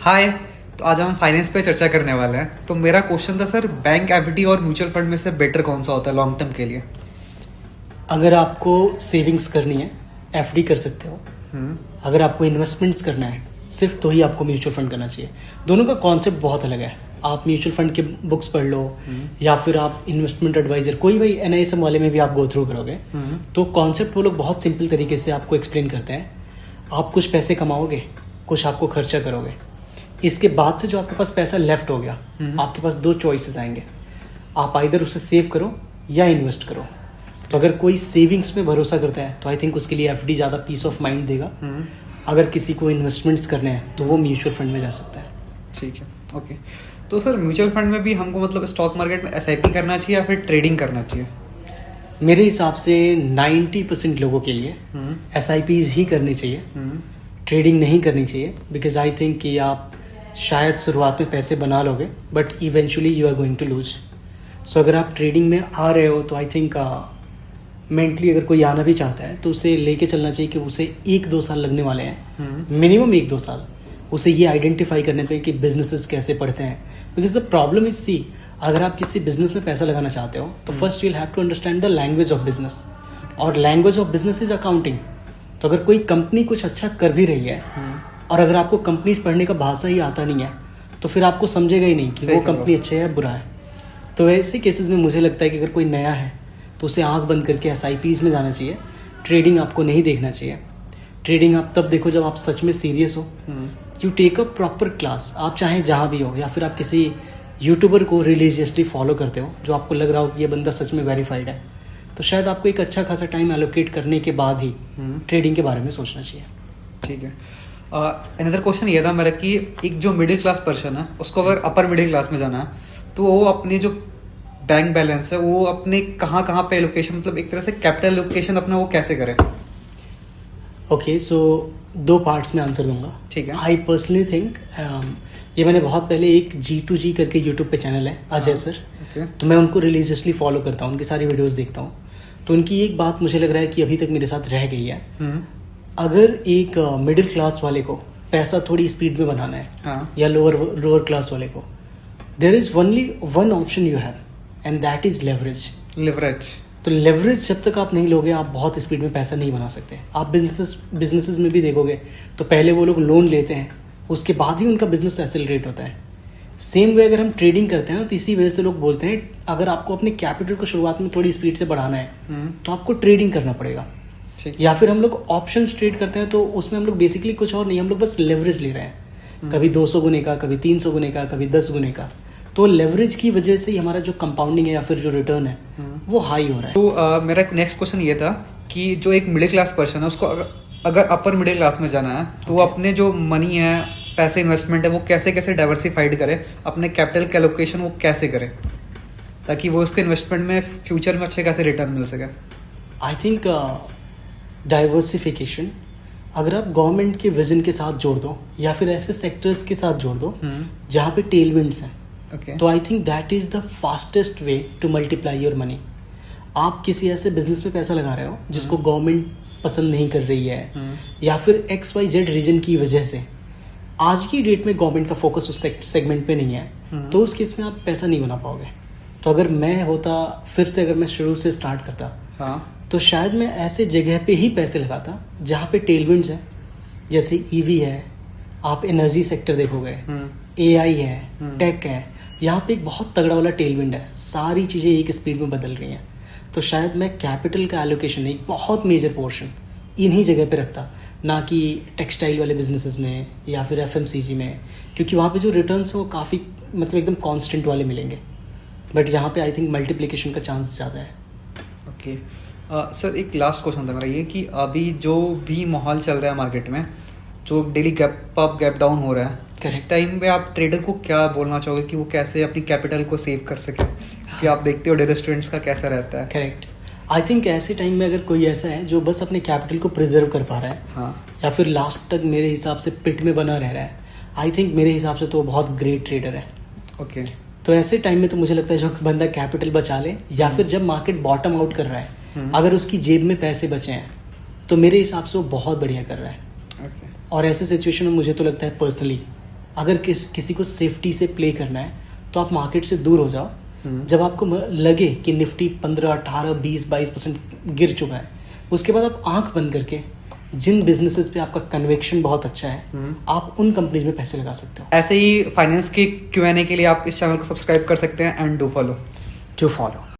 हाय। तो आज हम फाइनेंस पे चर्चा करने वाले हैं। तो मेरा क्वेश्चन था सर, बैंक एफडी और म्यूचुअल फंड में से बेटर कौन सा होता है लॉन्ग टर्म के लिए? अगर आपको सेविंग्स करनी है एफडी कर सकते हो। अगर आपको इन्वेस्टमेंट्स करना है सिर्फ तो ही आपको म्यूचुअल फंड करना चाहिए। दोनों का कॉन्सेप्ट बहुत अलग है। आप म्यूचुअल फंड की बुक्स पढ़ लो या फिर आप इन्वेस्टमेंट एडवाइजर कोई भी एनआईएसएम वाले में भी आप गो थ्रू करोगे तो कॉन्सेप्ट वो लोग बहुत सिंपल तरीके से आपको एक्सप्लेन करते हैं। आप कुछ पैसे कमाओगे, कुछ आपको खर्चा करोगे, इसके बाद से जो आपके पास पैसा लेफ्ट हो गया आपके पास दो चॉइसेस आएंगे। आप आइदर उसे सेव करो या इन्वेस्ट करो। तो अगर कोई सेविंग्स में भरोसा करता है तो आई थिंक उसके लिए एफडी ज़्यादा पीस ऑफ माइंड देगा। अगर किसी को इन्वेस्टमेंट्स करने हैं तो वो म्यूचुअल फंड में जा सकता है। ठीक है, ओके। तो सर म्यूचुअल फंड में भी हमको मतलब स्टॉक मार्केट में एसआईपी करना चाहिए या फिर ट्रेडिंग करना चाहिए? मेरे हिसाब से 90% लोगों के लिए एसआईपीज ही करनी चाहिए, ट्रेडिंग नहीं करनी चाहिए। बिकॉज आई थिंक कि आप शायद शुरुआत में पैसे बना लोगे but eventually you are going to lose. So अगर आप ट्रेडिंग में आ रहे हो तो आई थिंक मेंटली अगर कोई आना भी चाहता है तो उसे लेके चलना चाहिए कि उसे 1-2 साल लगने वाले हैं, मिनिमम 1-2 साल उसे ये आइडेंटिफाई करने पे कि बिजनेसेस कैसे पढ़ते हैं। Because the problem is see, अगर आप किसी बिजनेस में पैसा लगाना चाहते हो तो first you will have to understand the language of business, और language of business is accounting. तो अगर कोई कंपनी कुछ अच्छा कर भी रही है और अगर आपको कंपनीज पढ़ने का भाषा ही आता नहीं है तो फिर आपको समझेगा ही नहीं कि वो कंपनी अच्छा है या बुरा है। तो ऐसे केसेस में मुझे लगता है कि अगर कोई नया है तो उसे आंख बंद करके एसआईपीज में जाना चाहिए। ट्रेडिंग आपको नहीं देखना चाहिए। ट्रेडिंग आप तब देखो जब आप सच में सीरियस हो। You take a proper class, आप चाहे जहाँ भी हो, या फिर आप किसी यूट्यूबर को रिलीजियसली फॉलो करते हो जो आपको लग रहा हो कि ये बंदा सच में वेरीफाइड है, तो शायद आपको एक अच्छा खासा टाइम एलोकेट करने के बाद ही ट्रेडिंग के बारे में सोचना चाहिए। ठीक है। अनदर क्वेश्चन ये था मेरा कि एक जो मिडिल क्लास पर्सन है उसको अगर अपर मिडिल क्लास में जाना है तो वो अपने जो बैंक बैलेंस है वो अपने कहाँ कहाँ पे एलोकेशन, मतलब एक तरह से कैपिटल एलोकेशन अपना वो कैसे करे? ओके, सो 2 पार्ट्स में आंसर दूंगा। ठीक है। आई पर्सनली थिंक ये मैंने बहुत पहले एक G2G करके यूट्यूब पे चैनल है अजय सर, तो मैं उनको रिलीजियसली फॉलो करता हूँ, उनकी सारी वीडियोस देखता हूँ। तो उनकी एक बात मुझे लग रहा है कि अभी तक मेरे साथ रह गई है। अगर एक मिडिल क्लास वाले को पैसा थोड़ी स्पीड में बनाना है या लोअर क्लास वाले को, there is only one option you have and that is leverage. तो लेवरेज जब तक आप नहीं लोगे आप बहुत स्पीड में पैसा नहीं बना सकते। आप बिजनेसेस में भी देखोगे तो पहले वो लोग लोन लेते हैं, उसके बाद ही उनका बिजनेस एक्सेलरेट होता है। सेम वे अगर हम ट्रेडिंग करते हैं तो इसी वजह से लोग बोलते हैं अगर आपको अपने कैपिटल को शुरुआत में थोड़ी स्पीड से बढ़ाना है तो आपको ट्रेडिंग करना पड़ेगा। या फिर हम लोग ऑप्शंस ट्रेड करते हैं तो उसमें हम लोग बेसिकली कुछ और नहीं, हम लोग बस लेवरेज ले रहे हैं, कभी 200 गुने का, कभी 300 गुने का, कभी 10 गुने का। तो लेवरेज की वजह से ही हमारा जो कंपाउंडिंग है या फिर जो रिटर्न है वो हाई हो रहा है। तो मेरा नेक्स्ट क्वेश्चन ये था कि जो एक मिडिल क्लास पर्सन है उसको अगर अपर मिडिल क्लास में जाना है तो वो अपने जो मनी है, पैसे, इन्वेस्टमेंट है, वो कैसे कैसे डाइवर्सिफाइड करे, अपने कैपिटल का एलोकेशन वो कैसे करे ताकि वो उसके इन्वेस्टमेंट में फ्यूचर में अच्छे खासे रिटर्न मिल सके? आई थिंक डाइवर्सिफिकेशन अगर आप गवर्नमेंट के विजन के साथ जोड़ दो या फिर ऐसे सेक्टर्स के साथ जोड़ दो जहाँ पे टेलविंड्स हैं, तो I think that is the fastest way to multiply your money. आप किसी ऐसे बिजनेस में पैसा लगा रहे हो जिसको गवर्नमेंट पसंद नहीं कर रही है या फिर XYZ रीजन की वजह से आज की डेट में गवर्नमेंट का फोकस उस सेगमेंट पे नहीं है, तो उस केस में आप पैसा नहीं बना पाओगे। तो अगर मैं होता फिर से, अगर मैं शुरू से स्टार्ट करता तो शायद मैं ऐसे जगह पे ही पैसे लगाता जहाँ पे टेलविंड्स हैं, जैसे EV है, आप एनर्जी सेक्टर देखोगे, AI है, टेक है, यहाँ पे एक बहुत तगड़ा वाला टेलविंड है, सारी चीज़ें एक स्पीड में बदल रही हैं। तो शायद मैं कैपिटल का एलोकेशन एक बहुत मेजर पोर्शन इन्हीं जगह पे रखता, ना कि टेक्सटाइल वाले बिजनेसेस में या फिर FMCG में, क्योंकि वहाँ पे जो रिटर्न्स हैं वो काफ़ी मतलब एकदम कांस्टेंट वाले मिलेंगे। बट यहाँ पे आई थिंक मल्टीप्लिकेशन का चांस ज़्यादा है। ओके सर, एक लास्ट क्वेश्चन था मेरा ये कि अभी जो भी माहौल चल रहा है मार्केट में, जो daily gap up gap down हो रहा है, इस टाइम पे आप ट्रेडर को क्या बोलना चाहोगे कि वो कैसे अपनी कैपिटल को सेव कर सके? कि आप देखते हो डेली स्टूडेंट्स का कैसा रहता है। करेक्ट। आई थिंक ऐसे टाइम में अगर कोई ऐसा है जो बस अपने कैपिटल को प्रिजर्व कर पा रहा है या फिर लास्ट तक मेरे हिसाब से पिट में बना रह रहा है, आई थिंक मेरे हिसाब से तो वो बहुत ग्रेट ट्रेडर है। ओके। तो ऐसे टाइम में तो मुझे लगता है जो बंदा कैपिटल बचा ले या फिर जब मार्केट बॉटम आउट कर रहा है अगर उसकी जेब में पैसे बचे हैं तो मेरे हिसाब से वो बहुत बढ़िया कर रहा है। और ऐसे सिचुएशन में मुझे तो लगता है पर्सनली अगर किसी को सेफ्टी से प्ले करना है तो आप मार्केट से दूर हो जाओ। जब आपको लगे कि निफ्टी 15, 18, 20, 22% गिर चुका है, उसके बाद आप आंख बंद करके जिन बिजनेसेस पे आपका कन्विक्शन बहुत अच्छा है आप उन कंपनीज में पैसे लगा सकते हो। ऐसे ही फाइनेंस के Q&A के लिए आप इस चैनल को सब्सक्राइब कर सकते हैं and do follow. To follow.